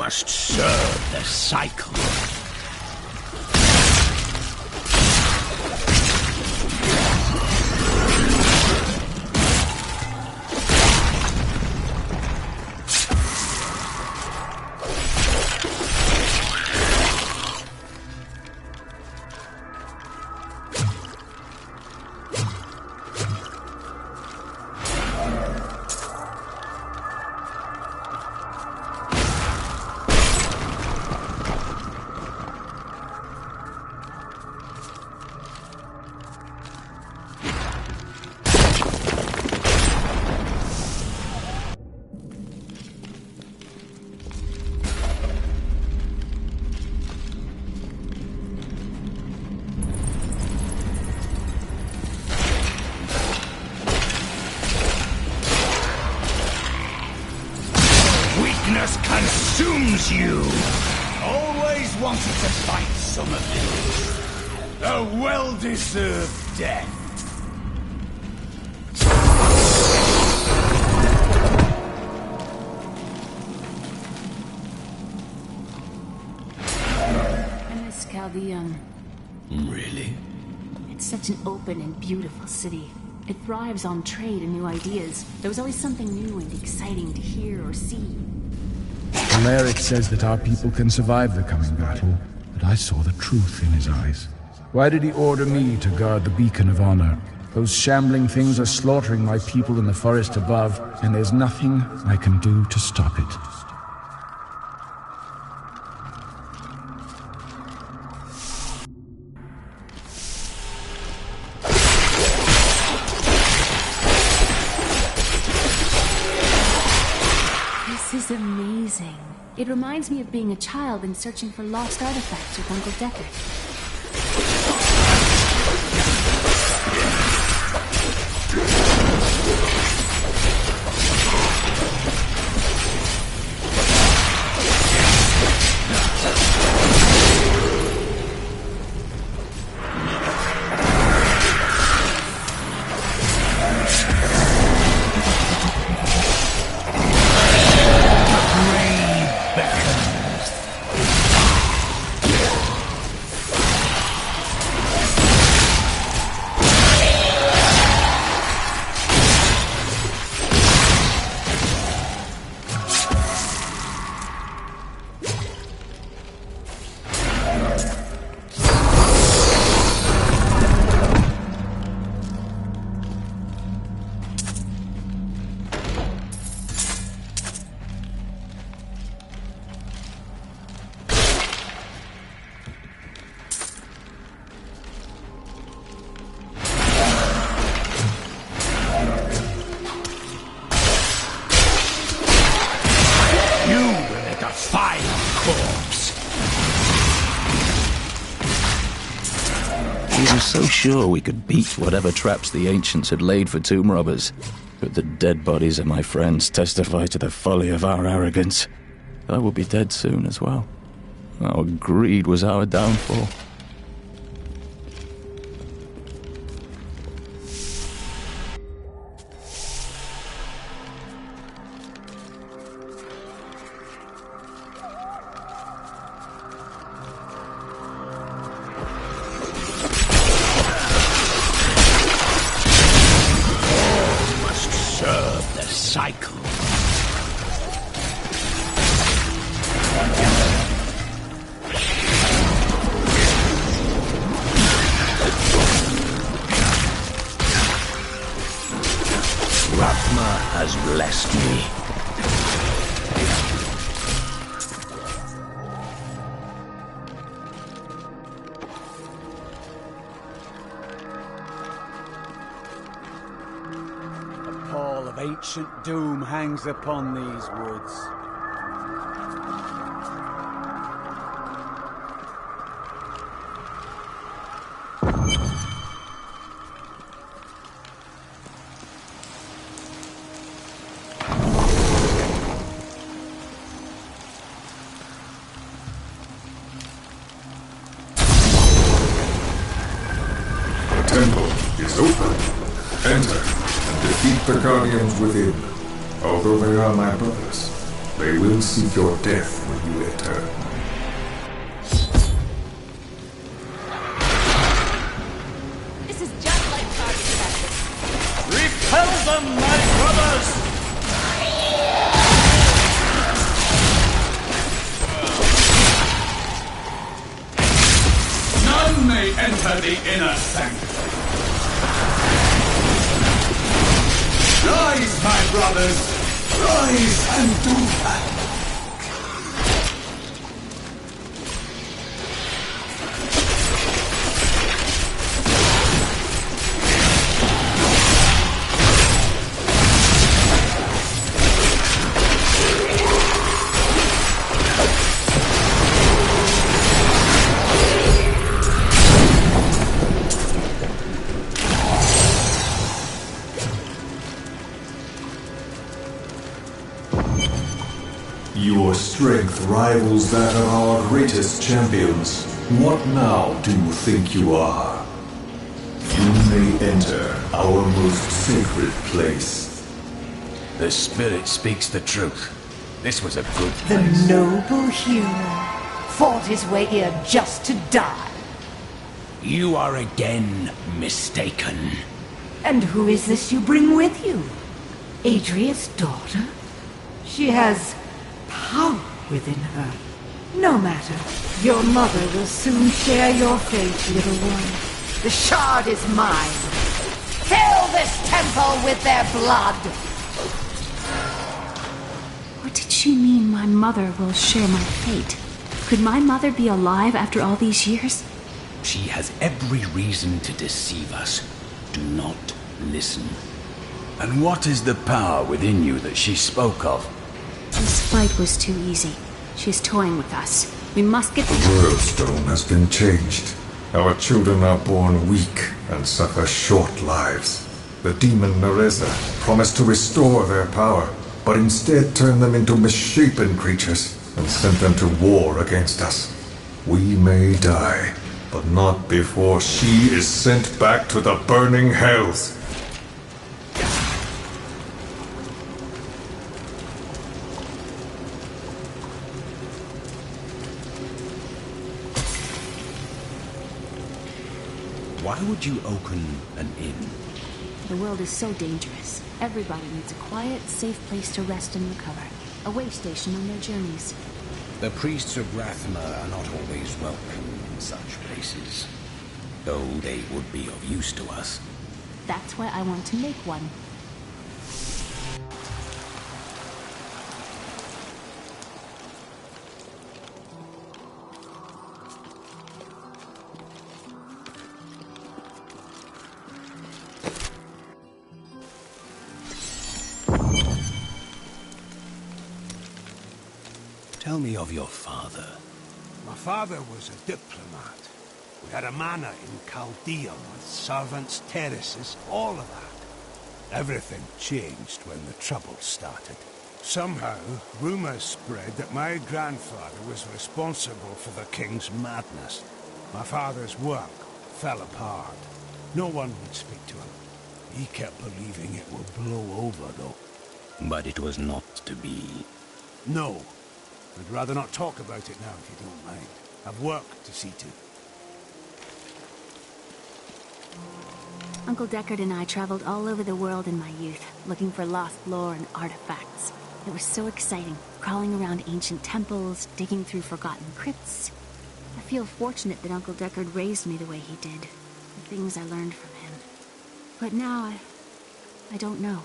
must serve the cycle. Weakness consumes you! Always wanted to fight some of these. A well-deserved death. I miss Chaldean. Really? It's such an open and beautiful city. It thrives on trade and new ideas. There was always something new and exciting to hear or see. Alaric says that our people can survive the coming battle, but I saw the truth in his eyes. Why did he order me to guard the beacon of honor? Those shambling things are slaughtering my people in the forest above, and there's nothing I can do to stop it. This is amazing. It reminds me of being a child and searching for lost artifacts with Uncle Deckard. We were so sure we could beat whatever traps the ancients had laid for tomb robbers. But the dead bodies of my friends testify to the folly of our arrogance. I will be dead soon as well. Our greed was our downfall. Serve the cycle. Rathma has blessed me. Pall of ancient doom hangs upon these woods. The temple is open. Enter. Defeat the guardians within, although they are my brothers. They will seek your death when you enter. This is just like target practice. Repel them, my brothers! None may enter the inner sanctum. Rise, my brothers! Rise and do battle! Your strength rivals that of our greatest champions. What now do you think you are? You may enter our most sacred place. The spirit speaks the truth. This was a good The place. noble hero fought his way here just to die. You are again mistaken. And who is this you bring with you? Adria's daughter? She has power within her. No matter. Your mother will soon share your fate, little one. The shard is mine. Fill this temple with their blood! What did she mean my mother will share my fate? Could my mother be alive after all these years? She has every reason to deceive us. Do not listen. And what is the power within you that she spoke of? This fight was too easy. She's toying with us. We must get The world stone has been changed. Our children are born weak and suffer short lives. The demon Nereza promised to restore their power, but instead turned them into misshapen creatures and sent them to war against us. We may die, but not before she is sent back to the burning hells. Why would you open an inn? The world is so dangerous. Everybody needs a quiet, safe place to rest and recover. A way station on their journeys. The priests of Rathma are not always welcome in such places, though they would be of use to us. That's why I want to make one. Tell me of your father. My father was a diplomat. We had a manor in Chaldea with servants, terraces, all of that. Everything changed when the trouble started. Somehow, rumors spread that my grandfather was responsible for the king's madness. My father's work fell apart. No one would speak to him. He kept believing it would blow over, though. But it was not to be. No. I'd rather not talk about it now, if you don't mind. I've work to see to. Uncle Deckard and I traveled all over the world in my youth, looking for lost lore and artifacts. It was so exciting, crawling around ancient temples, digging through forgotten crypts. I feel fortunate that Uncle Deckard raised me the way he did, the things I learned from him. But now, I don't know.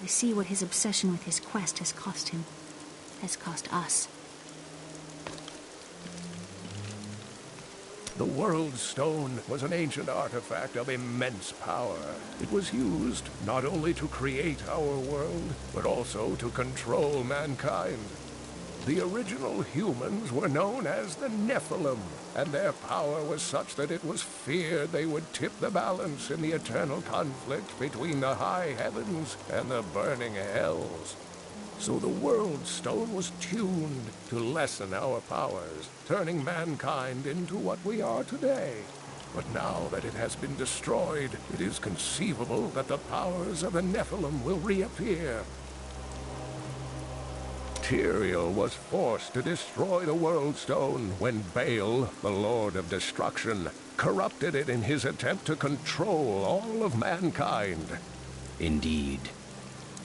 I see what his obsession with his quest has cost him. Has cost us. The World Stone was an ancient artifact of immense power. It was used not only to create our world, but also to control mankind. The original humans were known as the Nephilim, and their power was such that it was feared they would tip the balance in the eternal conflict between the high heavens and the burning hells. So the World Stone was tuned to lessen our powers, turning mankind into what we are today. But now that it has been destroyed, it is conceivable that the powers of the Nephilim will reappear. Tyrael was forced to destroy the World Stone when Baal, the Lord of Destruction, corrupted it in his attempt to control all of mankind. Indeed.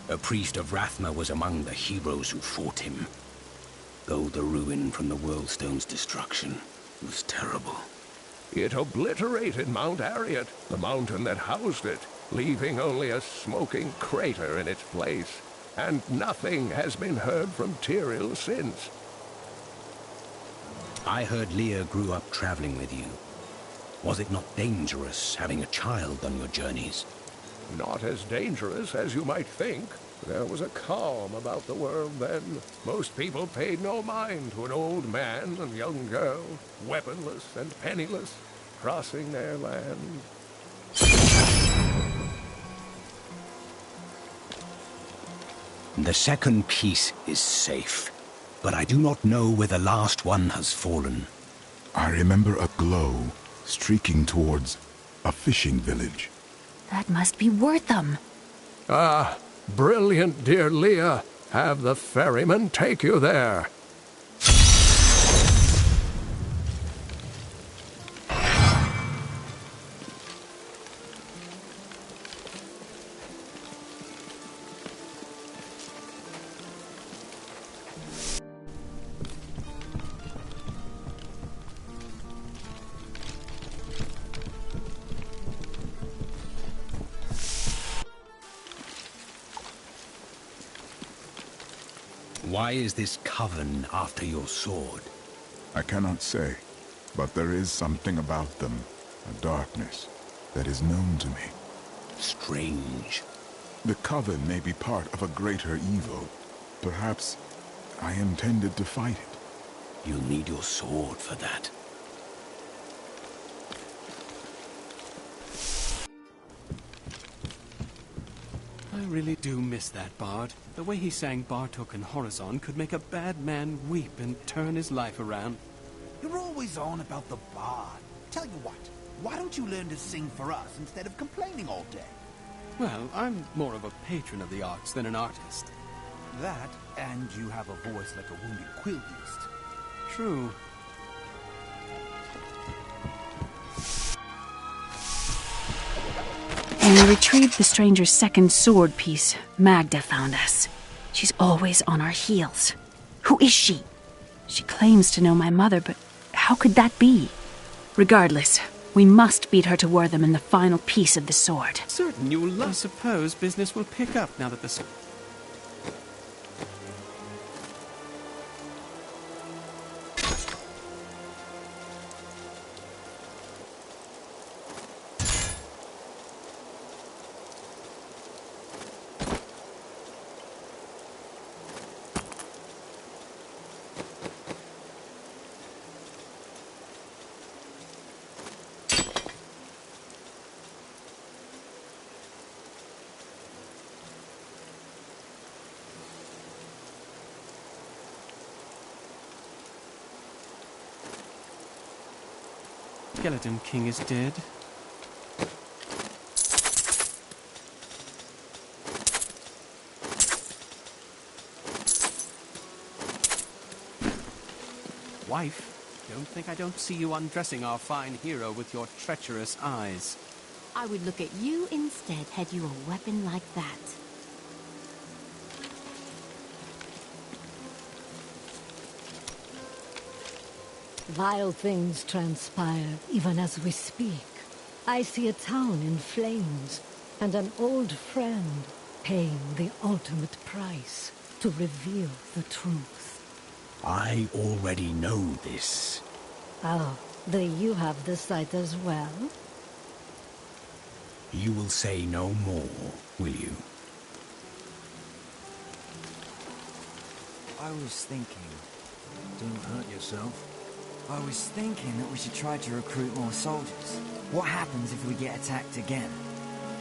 A priest of Rathma was among the heroes who fought him. Though the ruin from the World Stone's destruction was terrible. It obliterated Mount Ariat, the mountain that housed it, leaving only a smoking crater in its place. And nothing has been heard from Tyrael since. I heard Leah grew up traveling with you. Was it not dangerous having a child on your journeys? Not as dangerous as you might think. There was a calm about the world then. Most people paid no mind to an old man and young girl, weaponless and penniless, crossing their land. The second piece is safe, but I do not know where the last one has fallen. I remember a glow streaking towards a fishing village. That must be Wortham. Ah, brilliant, dear Leah. Have the ferryman take you there. Why is this coven after your sword? I cannot say, but there is something about them, a darkness, that is known to me. Strange. The coven may be part of a greater evil. Perhaps I intended to fight it. You'll need your sword for that. I really do miss that bard. The way he sang Bartok and Horizon could make a bad man weep and turn his life around. You're always on about the bard. Tell you what, why don't you learn to sing for us instead of complaining all day? Well, I'm more of a patron of the arts than an artist. That, and you have a voice like a wounded quill beast. True. When we retrieved the stranger's second sword piece, Magda found us. She's always on our heels. Who is she? She claims to know my mother, but how could that be? Regardless, we must beat her to Wortham in the final piece of the sword. Certain you will I suppose business will pick up now that the... Skeleton King is dead. Wife, don't think I don't see you undressing our fine hero with your treacherous eyes. I would look at you instead had you a weapon like that. Vile things transpire even as we speak. I see a town in flames, and an old friend paying the ultimate price to reveal the truth. I already know this. Oh, then you have the sight as well? You will say no more, will you? I was thinking... Don't hurt yourself. I was thinking that we should try to recruit more soldiers. What happens if we get attacked again?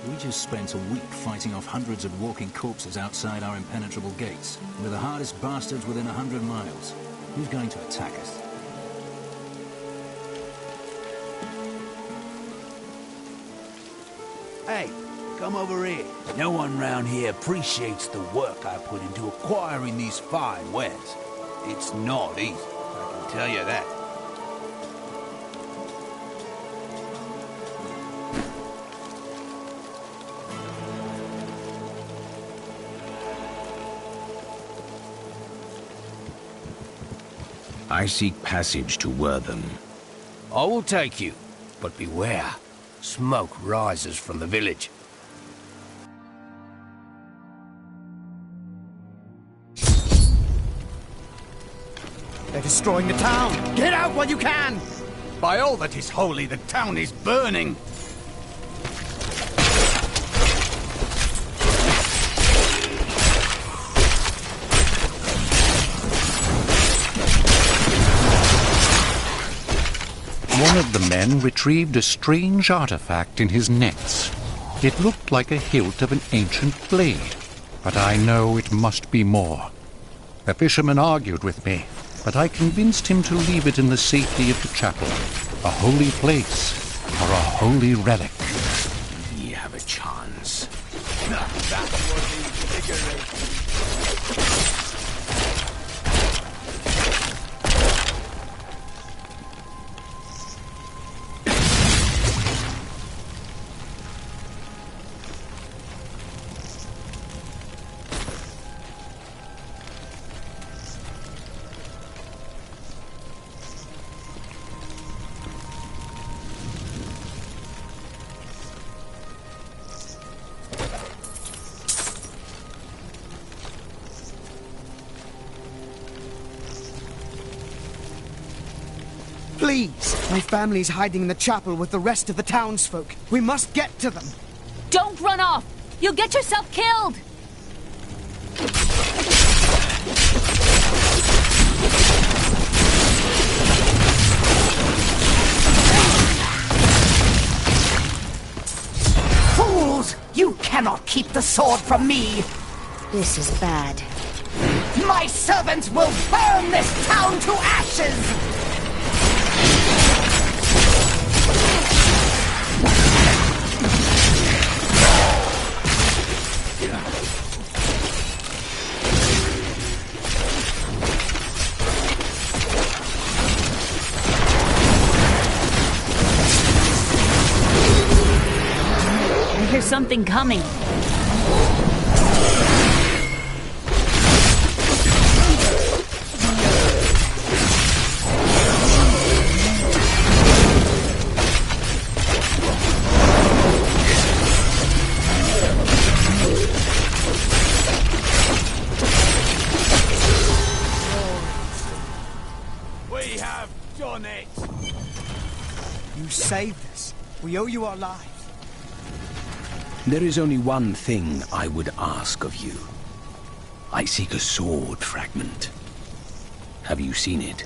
We just spent a week fighting off hundreds of walking corpses outside our impenetrable gates. We're the hardest bastards within 100 miles. Who's going to attack us? Hey, come over here. No one round here appreciates the work I put into acquiring these fine wares. It's not easy, I can tell you that. I seek passage to Wortham. I will take you, but beware. Smoke rises from the village. They're destroying the town! Get out while you can! By all that is holy, the town is burning! One of the men retrieved a strange artifact in his nets. It looked like a hilt of an ancient blade, but I know it must be more. The fisherman argued with me, but I convinced him to leave it in the safety of the chapel, a holy place for a holy relic. Ye have a chance. That was invigorating. Please! My family's hiding in the chapel with the rest of the townsfolk. We must get to them! Don't run off! You'll get yourself killed! Fools! You cannot keep the sword from me! This is bad. My servants will burn this town to ashes! I hear something coming. We have done it! You saved us. We owe you our lives. There is only one thing I would ask of you. I seek a sword fragment. Have you seen it?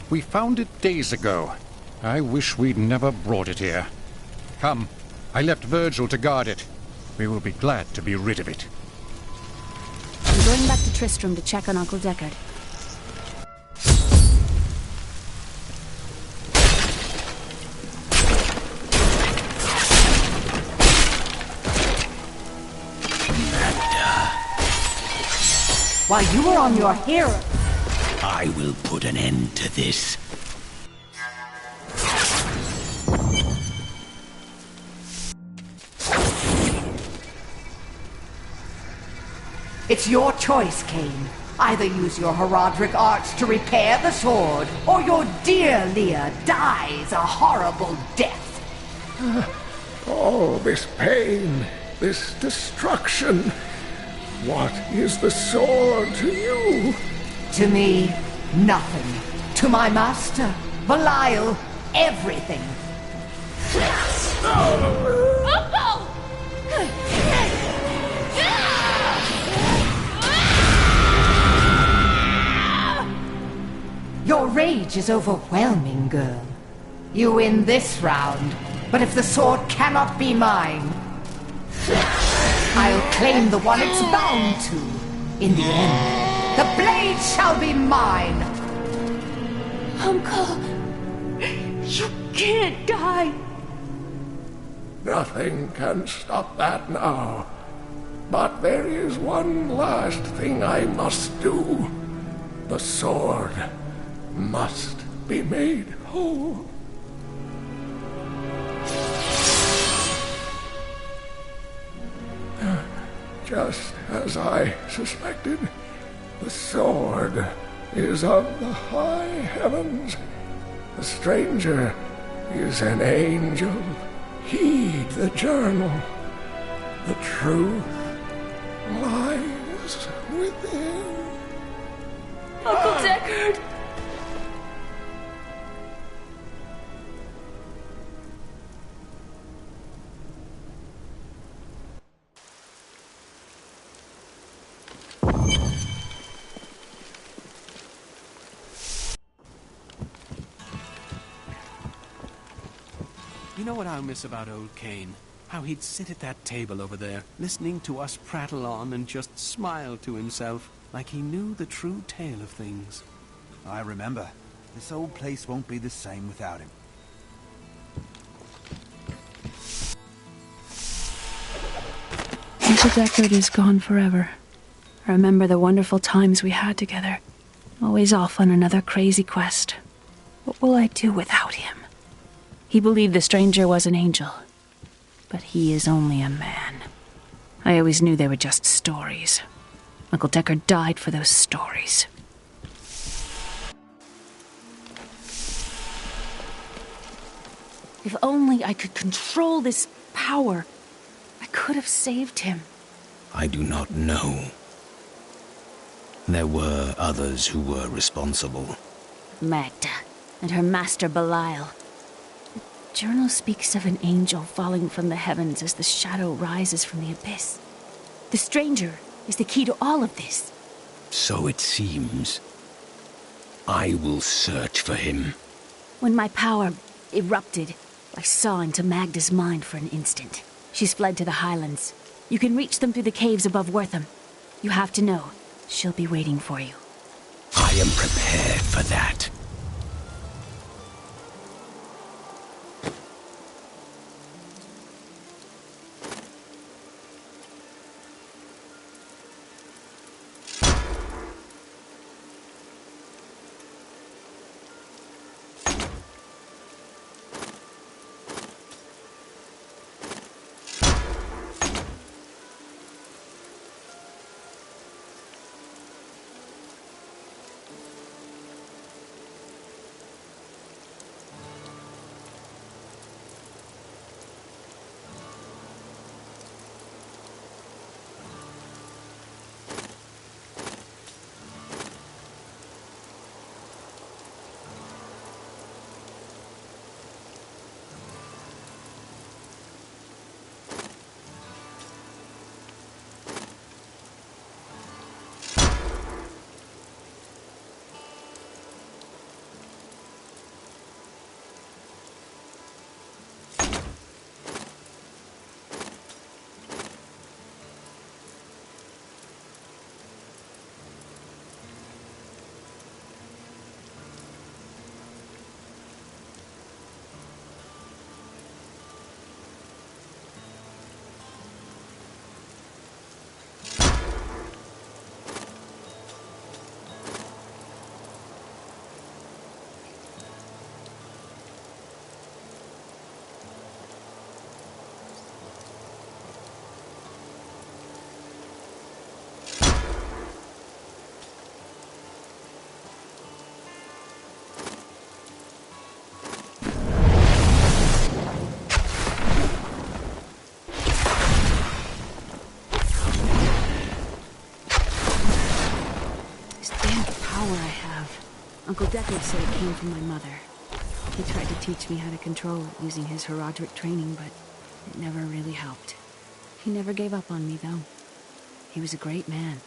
We found it days ago. I wish we'd never brought it here. Come, I left Virgil to guard it. We will be glad to be rid of it. I'm going back to Tristram to check on Uncle Deckard. While you were on your hero... I will put an end to this. It's your choice, Cain. Either use your heraldric arts to repair the sword, or your dear Leah dies a horrible death. All this pain, this destruction. What is the sword to you? To me, nothing. To my master, Belial, everything. Uncle! Your rage is overwhelming, girl. You win this round, but if the sword cannot be mine, I'll claim the one it's bound to. In the end, the blade shall be mine. Uncle, you can't die. Nothing can stop that now. But there is one last thing I must do. The sword must be made whole. Just as I suspected, the sword is of the high heavens. The stranger is an angel. Heed the journal. The truth lies within. Uncle Deckard! You know what I'll miss about old Kane? How he'd sit at that table over there, listening to us prattle on and just smile to himself, like he knew the true tale of things. I remember. This old place won't be the same without him. Uncle Deckard is gone forever. I remember the wonderful times we had together. Always off on another crazy quest. What will I do without him? He believed the stranger was an angel, but he is only a man. I always knew they were just stories. Uncle Deckard died for those stories. If only I could control this power, I could have saved him. I do not know. There were others who were responsible. Magda and her master Belial. The journal speaks of an angel falling from the heavens as the shadow rises from the abyss. The stranger is the key to all of this. So it seems. I will search for him. When my power erupted, I saw into Magda's mind for an instant. She's fled to the highlands. You can reach them through the caves above Wortham. You have to know, she'll be waiting for you. I am prepared for that. Uncle Deckard said it came from my mother. He tried to teach me how to control it using his Herodric training, but it never really helped. He never gave up on me, though. He was a great man.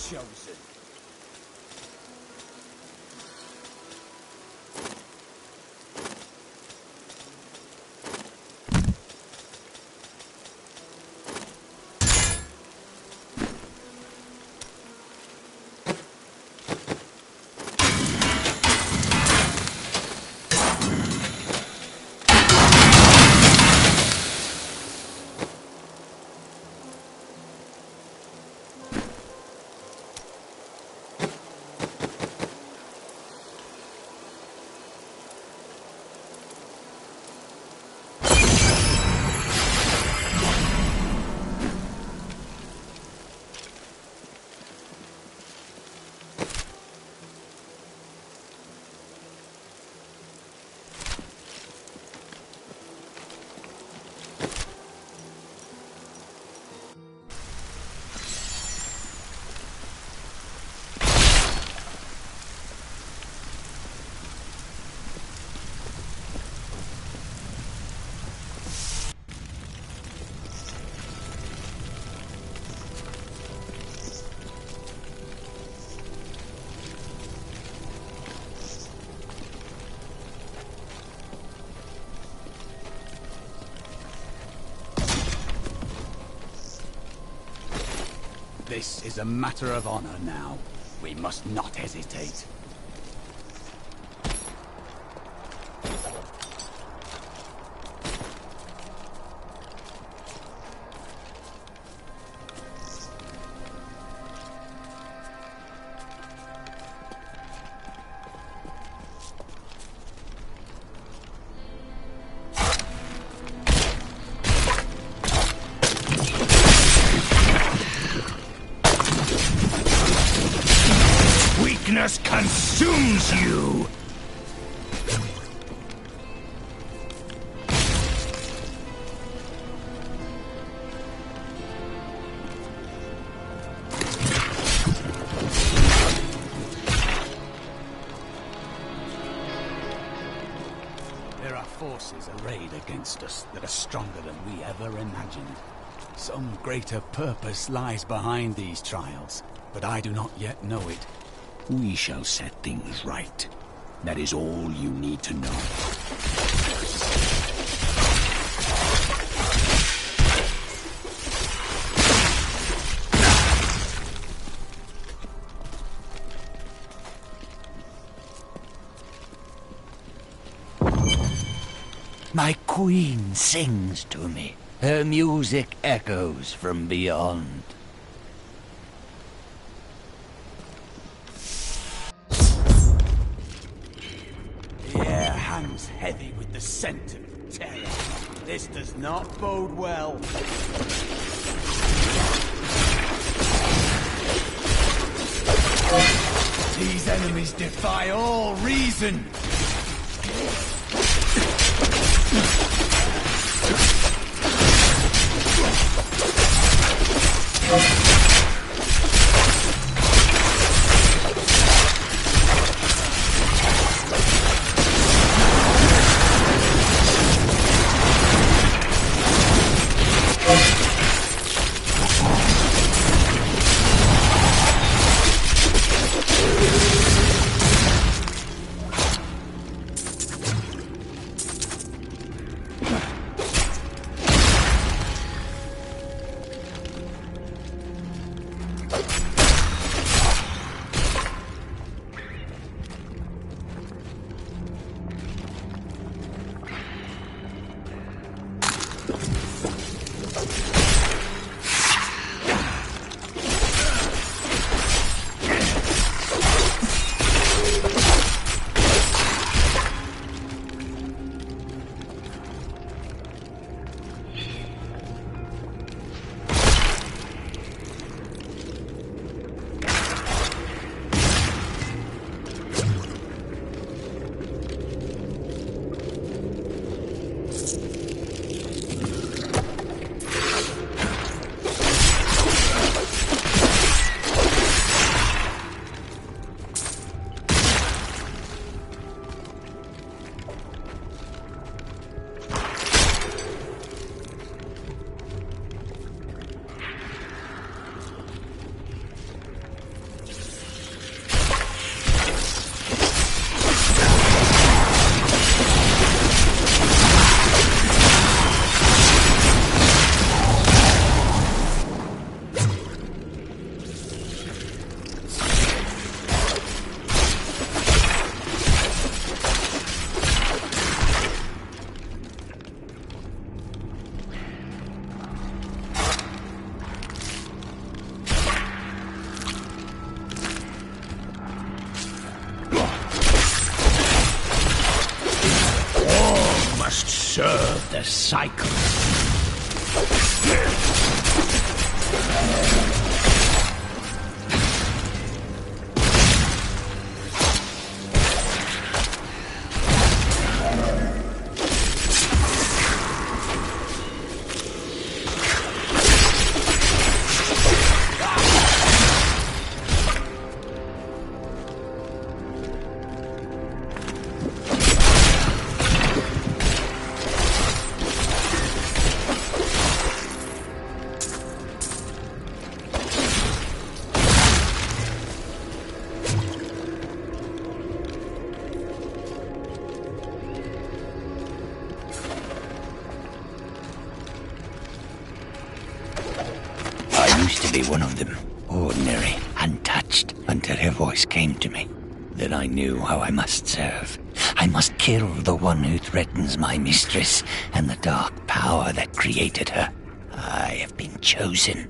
chosen. This is a matter of honor now. We must not hesitate. Weakness consumes you! There are forces arrayed against us that are stronger than we ever imagined. Some greater purpose lies behind these trials, but I do not yet know it. We shall set things right. That is all you need to know. My queen sings to me. Her music echoes from beyond. The air hangs heavy with the scent of terror. This does not bode well. These enemies defy all reason. the cycle. Be one of them, ordinary, untouched, until her voice came to me. Then I knew how I must serve. I must kill the one who threatens my mistress and the dark power that created her. I have been chosen.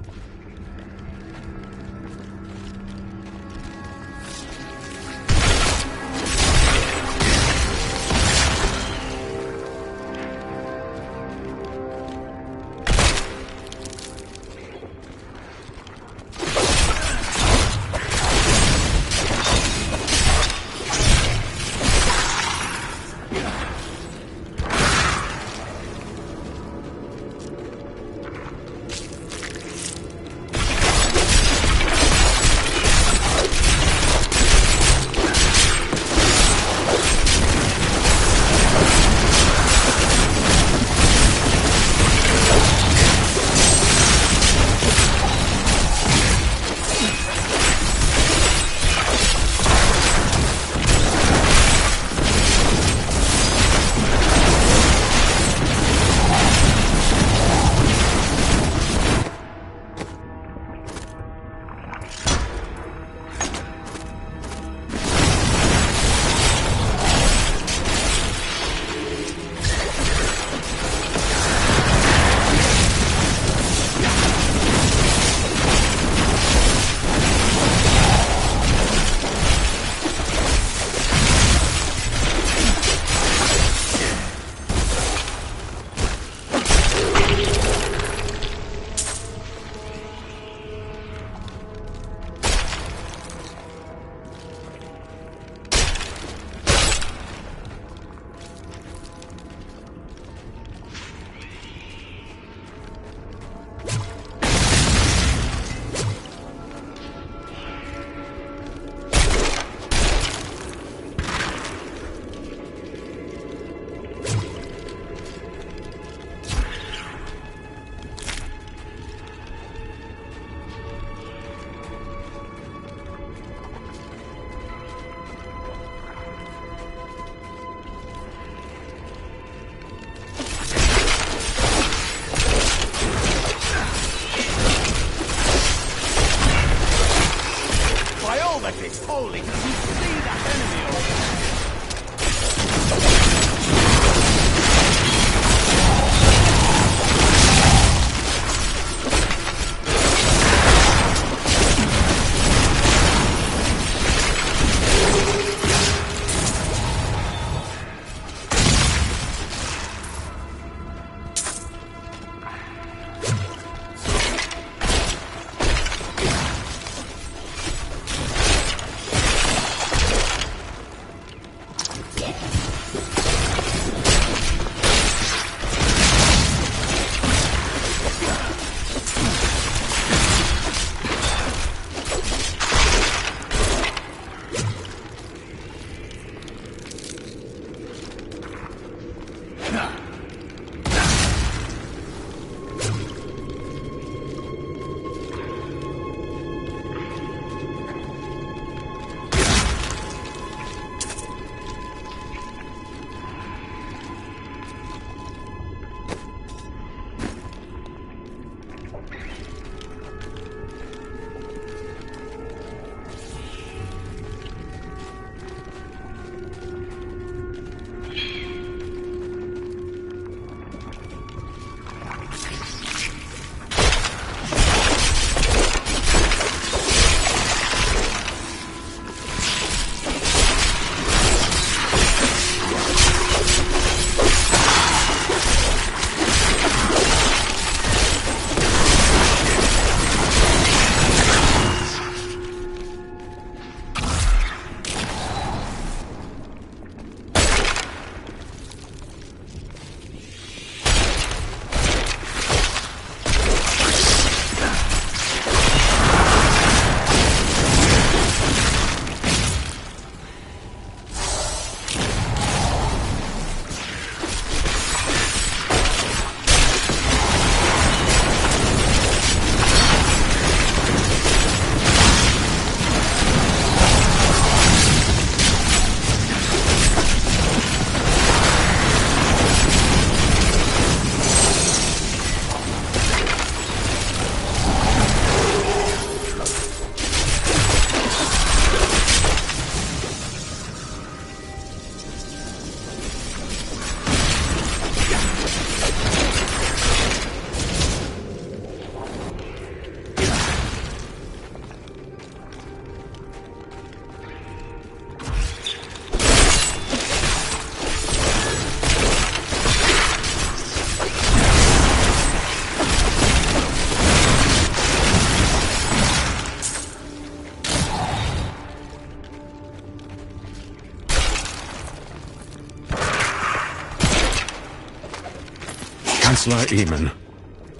Chancellor Eamon,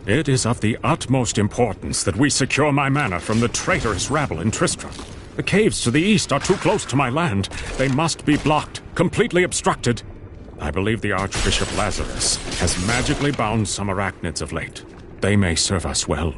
it is of the utmost importance that we secure my manor from the traitorous rabble in Tristram. The caves to the east are too close to my land. They must be blocked, completely obstructed. I believe the Archbishop Lazarus has magically bound some arachnids of late. They may serve us well.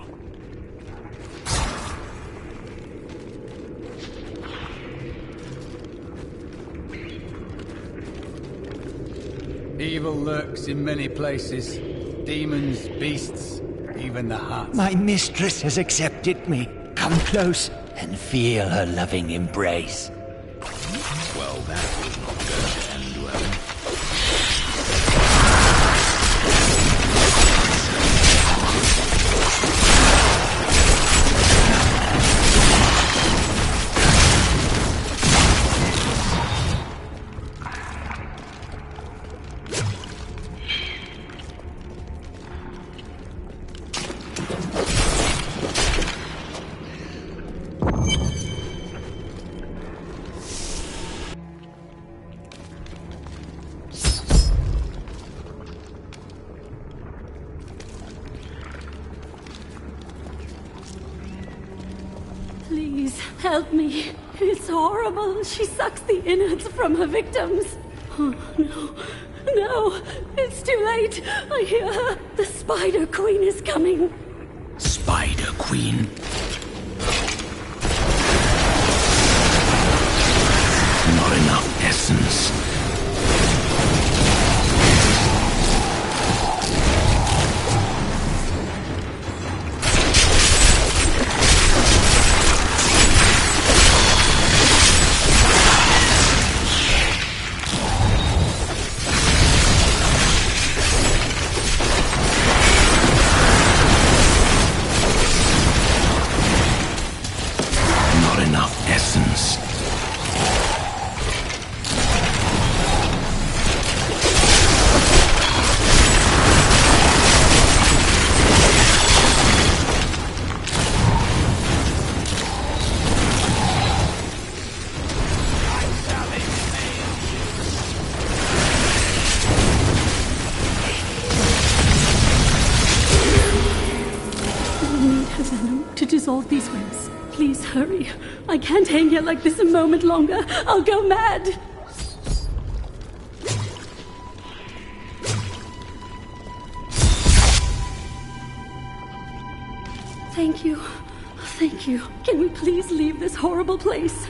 Evil lurks in many places. Demons, beasts, even the hearts. My mistress has accepted me. Come close and feel her loving embrace. Well, that was not going to end well. Please, help me. It's horrible. She sucks the innards from her victims. Oh, no. No, it's too late. I hear her. The Spider Queen is coming. Spider Queen? Not enough essence. Dissolve these webs. Please hurry. I can't hang here like this a moment longer. I'll go mad. Thank you. Thank you. Can we please leave this horrible place?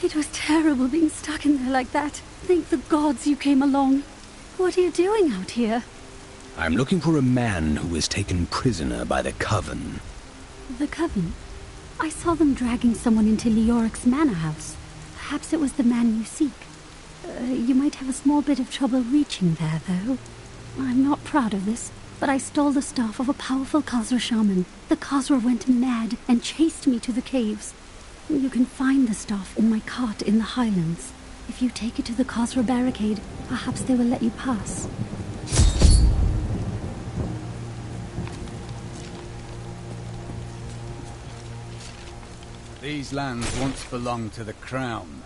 It was terrible being stuck in there like that. Thank the gods you came along. What are you doing out here? I'm looking for a man who was taken prisoner by the Coven. The Coven? I saw them dragging someone into Leoric's manor house. Perhaps it was the man you seek. You might have a small bit of trouble reaching there, though. I'm not proud of this, but I stole the staff of a powerful Khazra shaman. The Khazra went mad and chased me to the caves. You can find the staff in my cart in the highlands. If you take it to the Khazra barricade, perhaps they will let you pass. These lands once belonged to the Crown.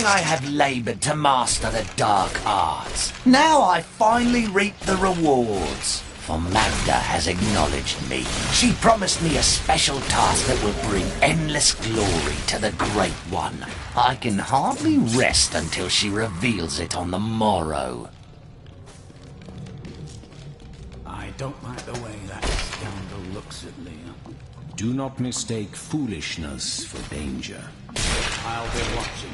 long I have labored to master the dark arts. Now I finally reap the rewards. For Magda has acknowledged me. She promised me a special task that will bring endless glory to the Great One. I can hardly rest until she reveals it on the morrow. I don't like the way that scoundrel looks at Leah. Do not mistake foolishness for danger. I'll be watching.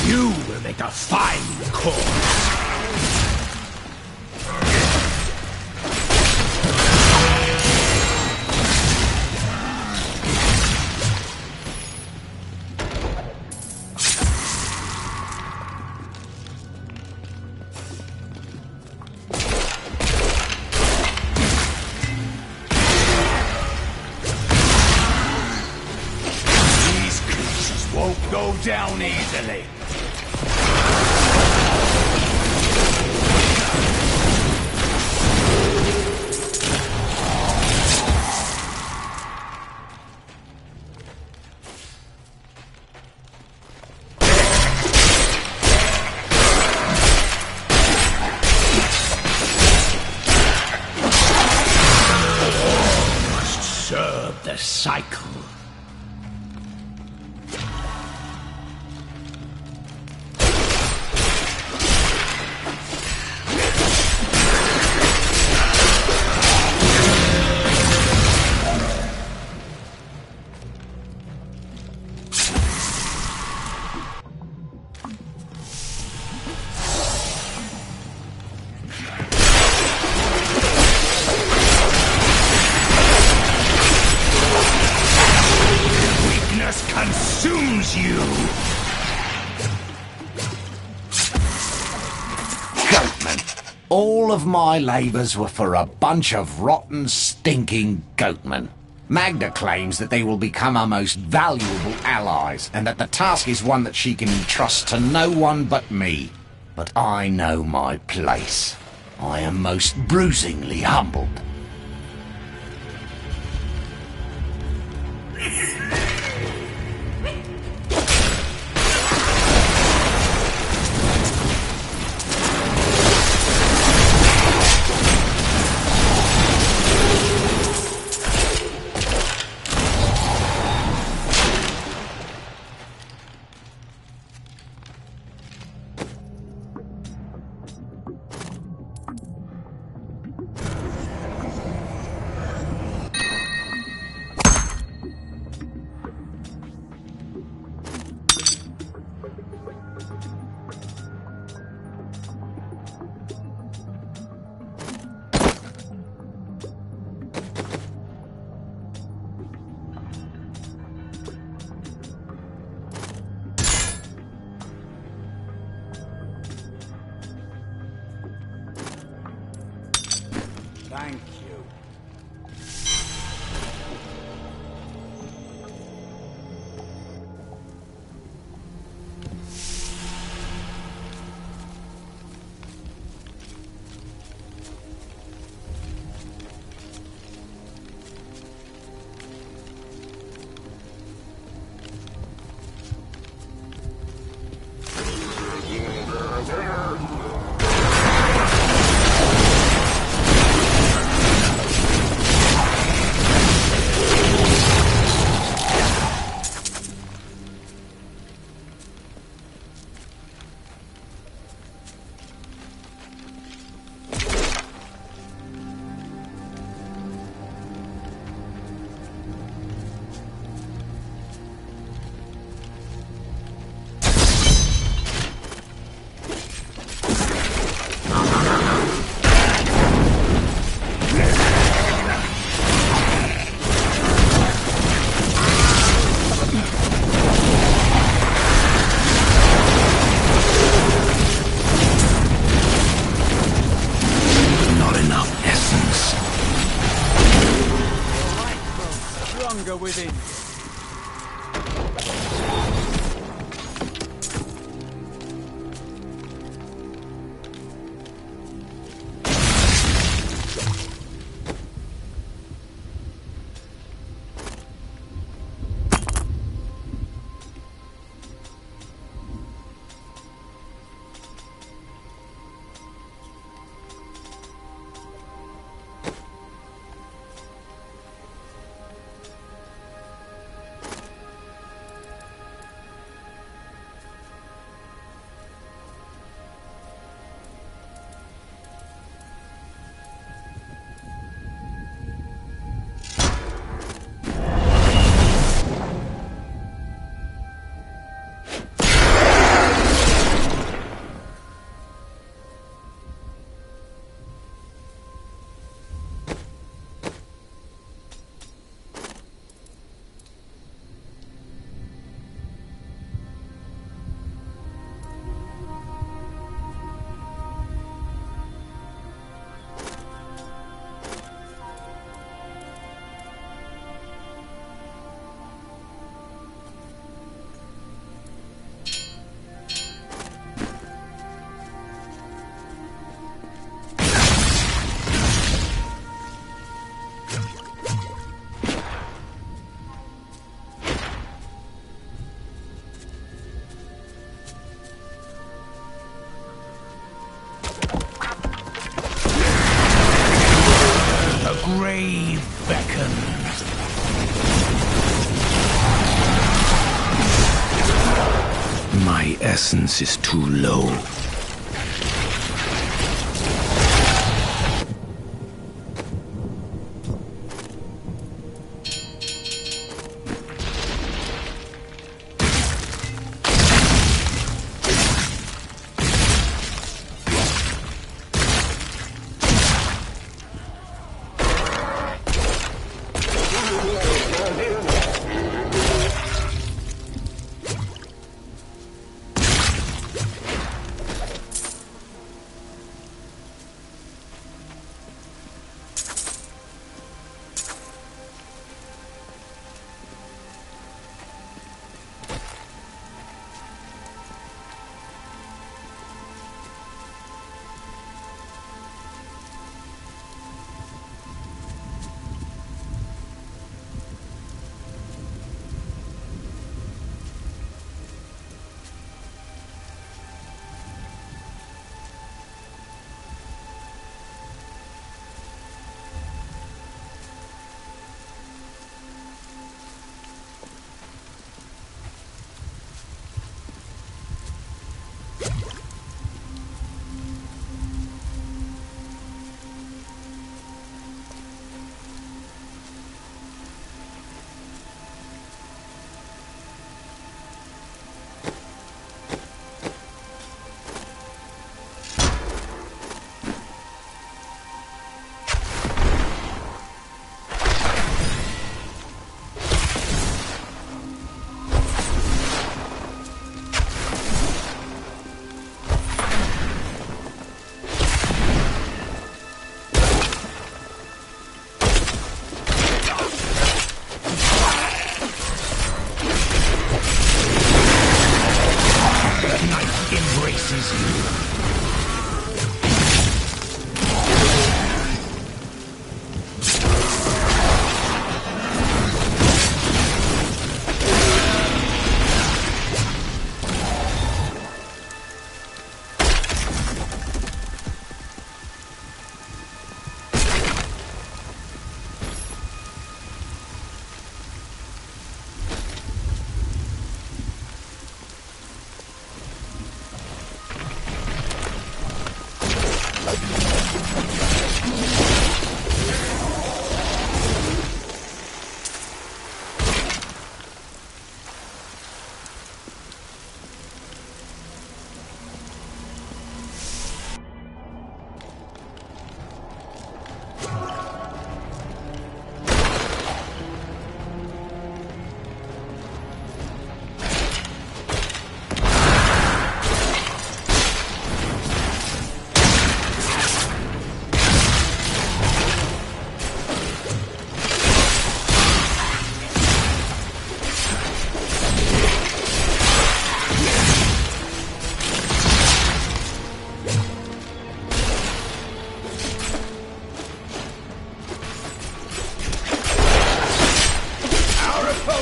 You will make a fine corpse. These creatures won't go down easily. Serve the cycle. Consumes you! Goatmen. All of my labours were for a bunch of rotten, stinking goatmen. Magda claims that they will become our most valuable allies, and that the task is one that she can entrust to no one but me. But I know my place. I am most bruisingly humbled. Thank you. Stronger within. grave beckons. My essence is too low.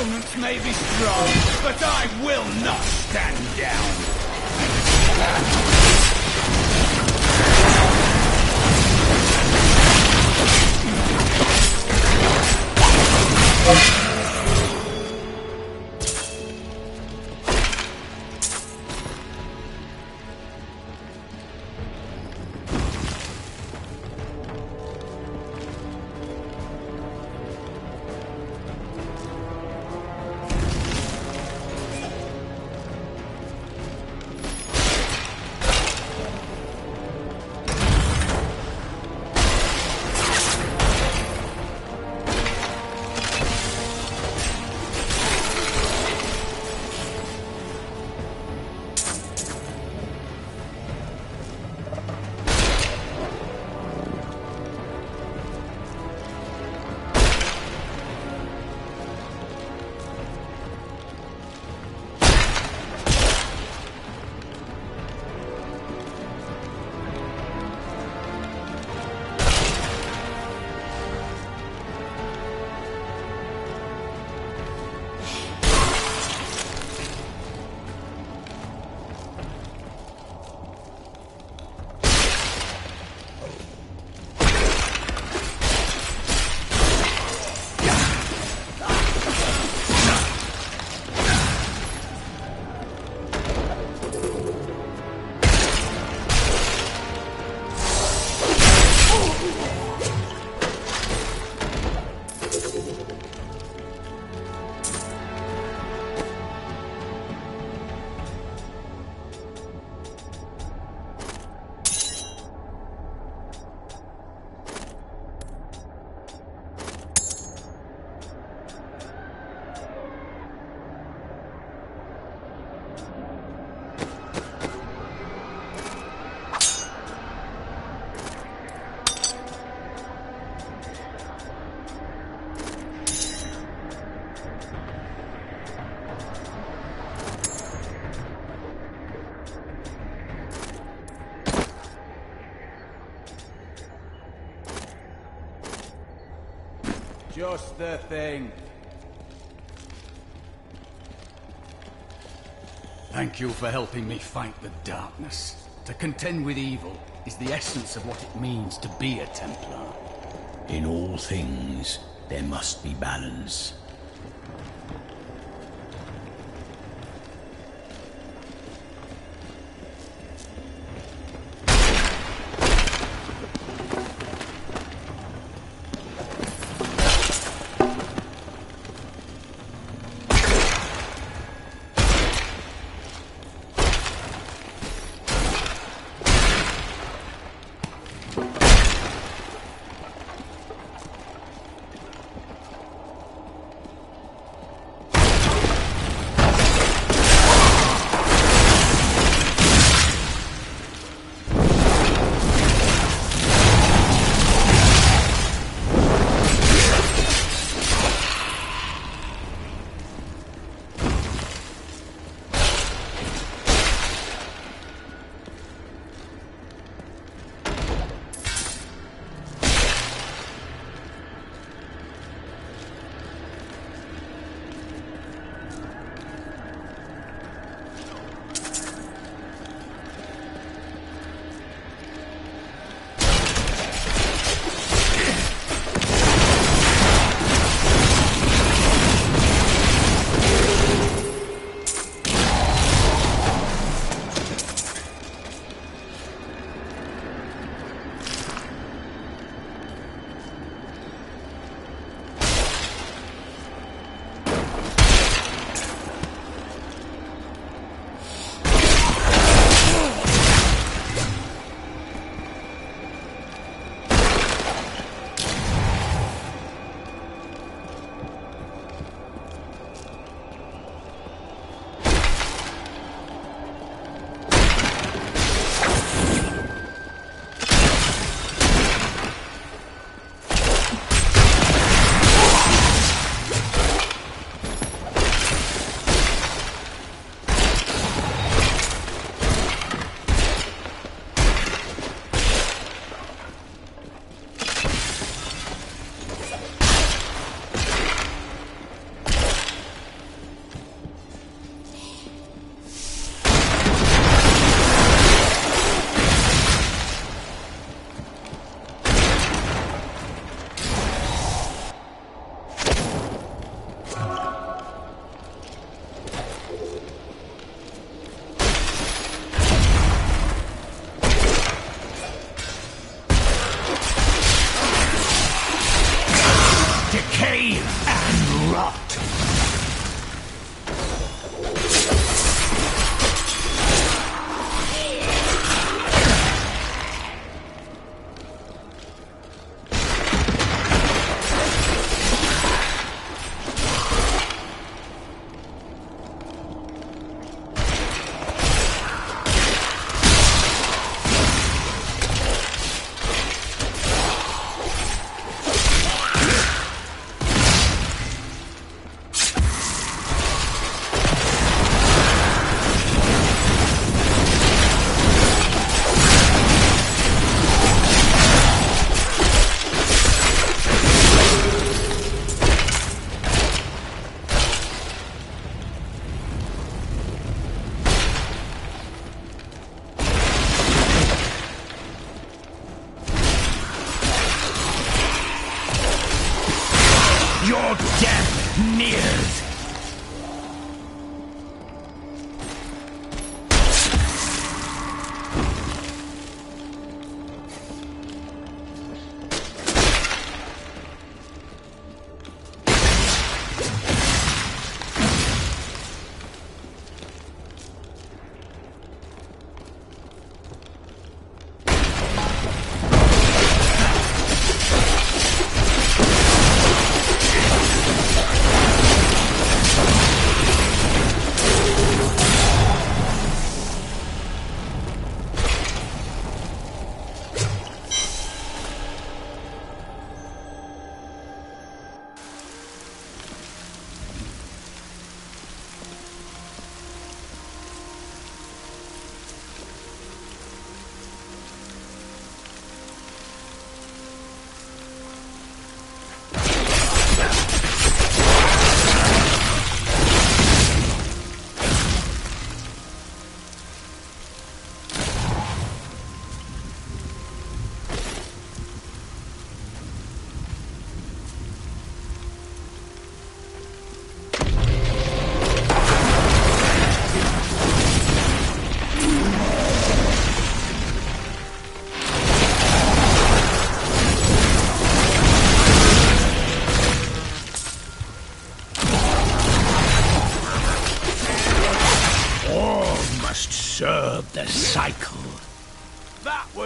opponents may be strong, but I will not stand down. Just the thing. Thank you for helping me fight the darkness. To contend with evil is the essence of what it means to be a Templar. In all things, there must be balance. Your death nears!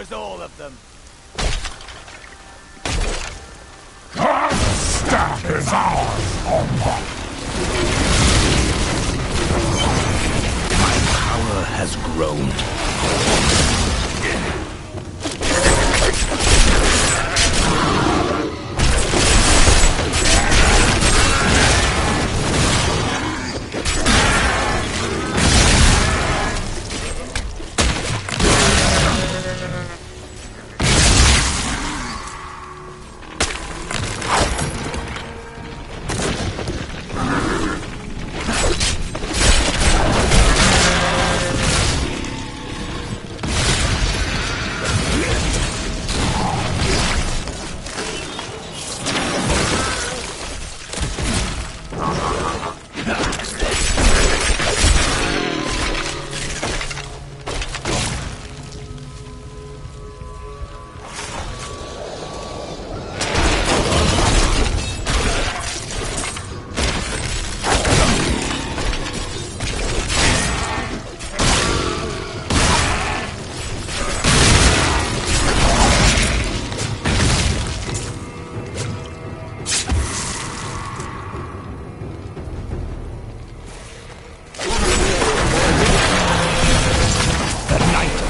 was all of them. Staff is ours, My power has grown.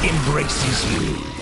Embraces you.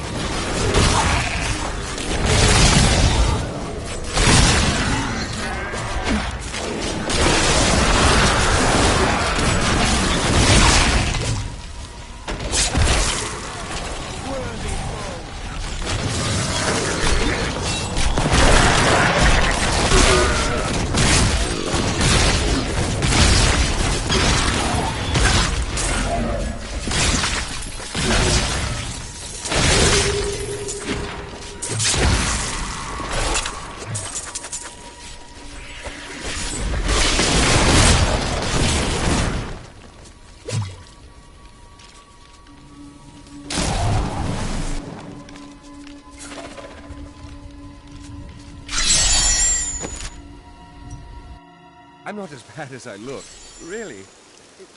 I'm not as bad as I look. Really.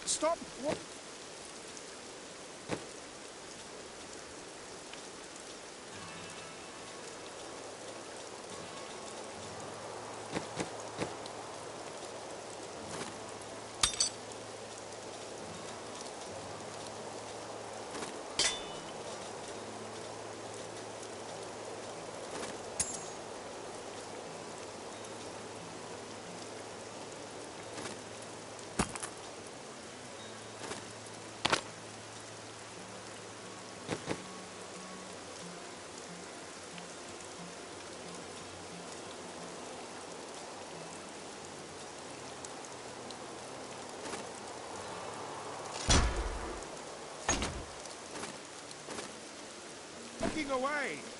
Stop. What? Away!